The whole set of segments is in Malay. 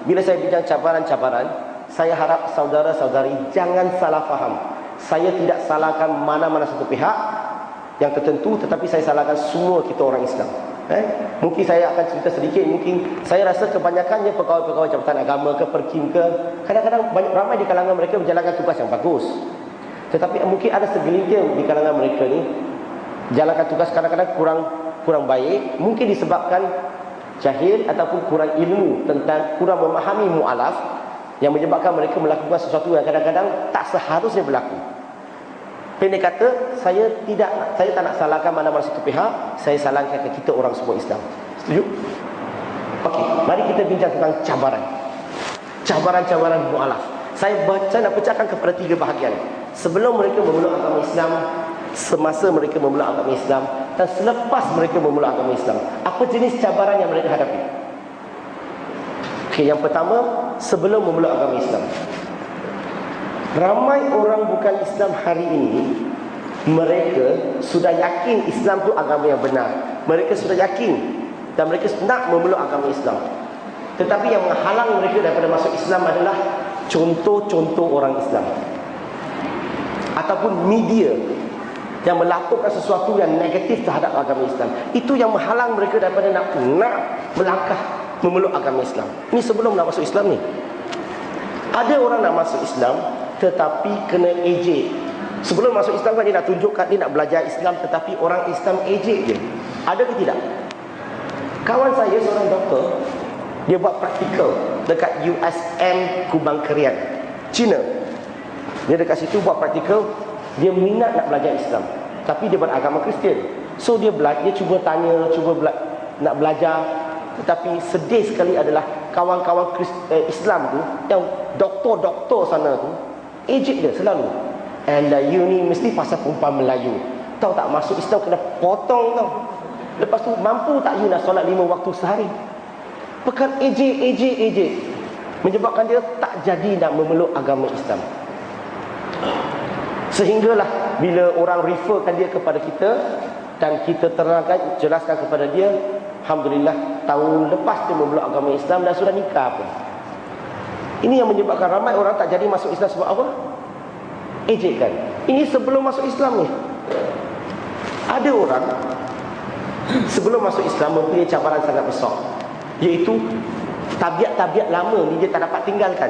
bila saya bincang cabaran-cabaran, saya harap saudara-saudari jangan salah faham. Saya tidak salahkan mana-mana satu pihak yang tertentu, tetapi saya salahkan semua kita orang Islam. Mungkin saya akan cerita sedikit. Mungkin saya rasa kebanyakannya pegawai-pegawai jabatan agama ke, perkim ke, kadang-kadang ramai di kalangan mereka menjalankan tugas yang bagus. Tetapi mungkin ada segelintir di kalangan mereka ni jalankan tugas kadang-kadang kurang baik. Mungkin disebabkan jahil ataupun kurang ilmu tentang, kurang memahami mu'alaf, yang menyebabkan mereka melakukan sesuatu yang kadang-kadang tak seharusnya berlaku. Pendek kata, saya tak nak salahkan mana-mana satu pihak. Saya salahkan ke kita orang semua Islam. Setuju? Okey, mari kita bincang tentang cabaran-cabaran mu'alaf. Saya nak pecahkan kepada 3 bahagian. Sebelum mereka memeluk agama Islam, semasa mereka memeluk agama Islam, dan selepas mereka memeluk agama Islam. Apa jenis cabaran yang mereka hadapi? Okey, yang pertama, sebelum memeluk agama Islam. Ramai orang bukan Islam hari ini, mereka sudah yakin Islam tu agama yang benar. Mereka sudah yakin dan mereka nak memeluk agama Islam. Tetapi yang menghalang mereka daripada masuk Islam adalah contoh-contoh orang Islam ataupun media yang melaporkan sesuatu yang negatif terhadap agama Islam. Itu yang menghalang mereka daripada nak melangkah memeluk agama Islam. Ini sebelum nak masuk Islam ni. Ada orang nak masuk Islam tetapi kena ejek. Sebelum masuk Islam kan dia nak tunjukkan dia nak belajar Islam, tetapi orang Islam ejek dia. Ada ke tidak? Kawan saya seorang doktor, dia buat praktikal dekat USM Kubang Kerian, China. Dia dekat situ buat praktikal. Dia minat nak belajar Islam, tapi dia beragama Kristian. So dia cuba tanya, nak belajar. Tetapi sedih sekali adalah kawan-kawan Islam tu, yang doktor-doktor sana tu, ejek dia selalu. And you ni mesti pasal perempuan Melayu. Tahu tak, masuk Islam kena potong tau. Lepas tu mampu tak you nak solat 5 waktu sehari? Perkara ejek menyebabkan dia tak jadi nak memeluk agama Islam. Sehinggalah bila orang referkan dia kepada kita dan kita terangkan, jelaskan kepada dia, alhamdulillah tahun lepas dia memeluk agama Islam dan sudah nikah pun. Ini yang menyebabkan ramai orang tak jadi masuk Islam sebab apa? Ejekan. Ini sebelum masuk Islam ni. Ada orang sebelum masuk Islam mempunyai cabaran sangat besar, iaitu tabiat-tabiat lama ni dia tak dapat tinggalkan.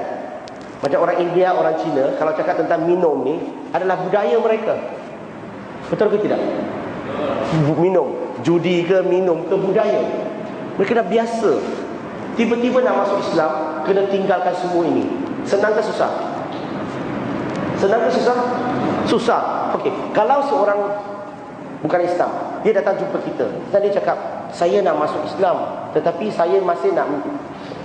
Macam orang India, orang Cina, kalau cakap tentang minum ni adalah budaya mereka. Betul ke tidak? Minum, judi ke, minum ke, budaya. Mereka dah biasa. Tiba-tiba nak masuk Islam, kena tinggalkan semua ini. Senang ke susah? Senang ke susah? Susah. Okey, kalau seorang bukan Islam, dia datang jumpa kita dan dia cakap, saya nak masuk Islam, tetapi saya masih nak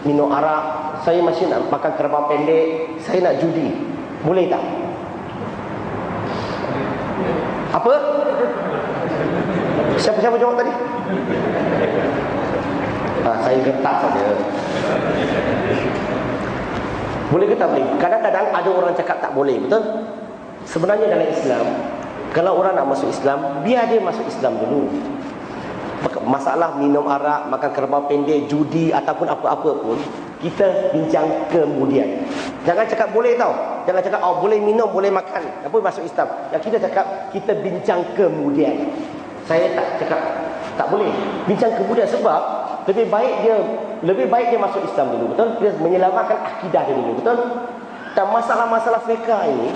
minum arak, saya masih nak makan kerbau pendek, saya nak judi. Boleh tak? Apa? Siapa jawab tadi? Saya gertak saja. Boleh ke tak boleh? Kadang-kadang ada orang cakap tak boleh, betul? Sebenarnya dalam Islam, kalau orang nak masuk Islam, biar dia masuk Islam dulu. Masalah minum arak, makan kerbau pendek, judi ataupun apa-apa pun, kita bincang kemudian. Jangan cakap boleh tau. Jangan cakap boleh minum, boleh makan, apa masuk Islam. Yang kita cakap, kita bincang kemudian. Saya tak cakap tak boleh. Bincang kemudian sebab lebih baik dia masuk Islam dulu, betul? Dia menyelamatkan akidah dia dulu, betul? Dan masalah-masalah fiqh ini,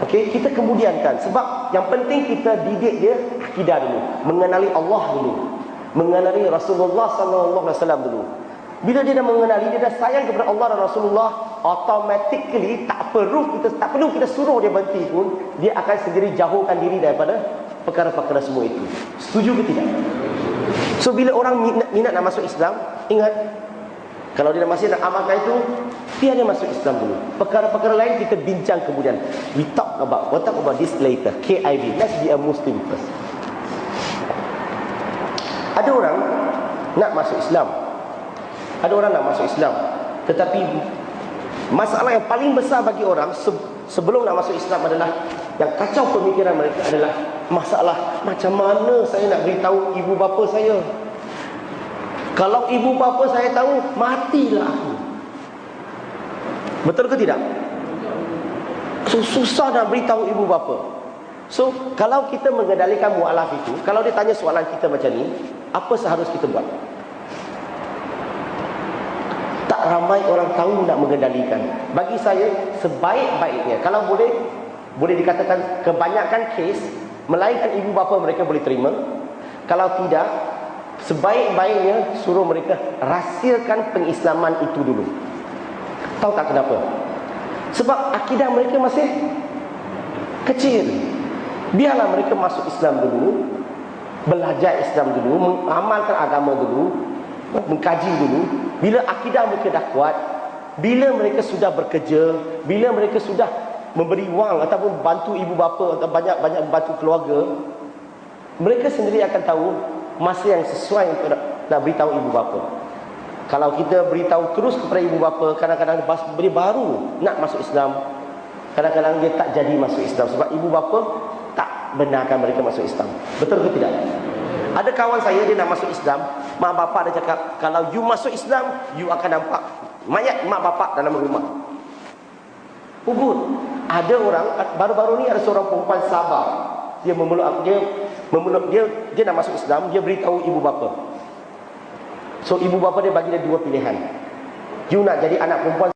okey, kita kemudiankan. Sebab yang penting kita didik dia akidah dulu, mengenali Allah dulu, mengenali Rasulullah sallallahu alaihi wasallam dulu. Bila dia dah mengenali, dia dah sayang kepada Allah dan Rasulullah, automatically tak perlu kita suruh dia berhenti pun, dia akan sendiri jauhkan diri daripada perkara-perkara semua itu. Setuju ke tidak? So bila orang minat nak masuk Islam, ingat, kalau dia masih nak amalkan itu, biar dia masuk Islam dulu. Perkara-perkara lain kita bincang kemudian. We'll talk about this later. KIV, let's be a Muslim first. Ada orang nak masuk Islam, tetapi masalah yang paling besar bagi orang sebelum nak masuk Islam adalah, yang kacau pemikiran mereka adalah masalah macam mana saya nak beritahu ibu bapa saya. Kalau ibu bapa saya tahu, matilah aku. Betul ke tidak? So, susah nak beritahu ibu bapa. So, kalau kita mengendalikan mu'alaf itu, kalau dia tanya soalan kita macam ni, apa seharus kita buat? Tak ramai orang tahu nak mengendalikan. Bagi saya, sebaik-baiknya, kalau boleh dikatakan kebanyakan kes, melainkan ibu bapa mereka boleh terima. Kalau tidak, sebaik-baiknya suruh mereka rahsiakan pengislaman itu dulu. Tahu tak kenapa? Sebab akidah mereka masih kecil. Biarlah mereka masuk Islam dulu, belajar Islam dulu, mengamalkan agama dulu, mengkaji dulu. Bila akidah mereka dah kuat, bila mereka sudah bekerja, bila mereka sudah memberi wang ataupun bantu ibu bapa atau banyak-banyak bantu keluarga, mereka sendiri akan tahu masa yang sesuai untuk nak beritahu ibu bapa. Kalau kita beritahu terus kepada ibu bapa, kadang-kadang dia baru nak masuk Islam, kadang-kadang dia tak jadi masuk Islam sebab ibu bapa tak benarkan mereka masuk Islam. Betul ke tidak? Ada kawan saya, dia nak masuk Islam, mak bapak dia cakap, kalau you masuk Islam, you akan nampak mayat mak bapak dalam rumah. Ugut. Ada orang, baru-baru ni ada seorang perempuan Sabah, dia nak masuk Islam, dia beritahu ibu bapa. So ibu bapa dia bagi dia dua pilihan. You nak jadi anak perempuan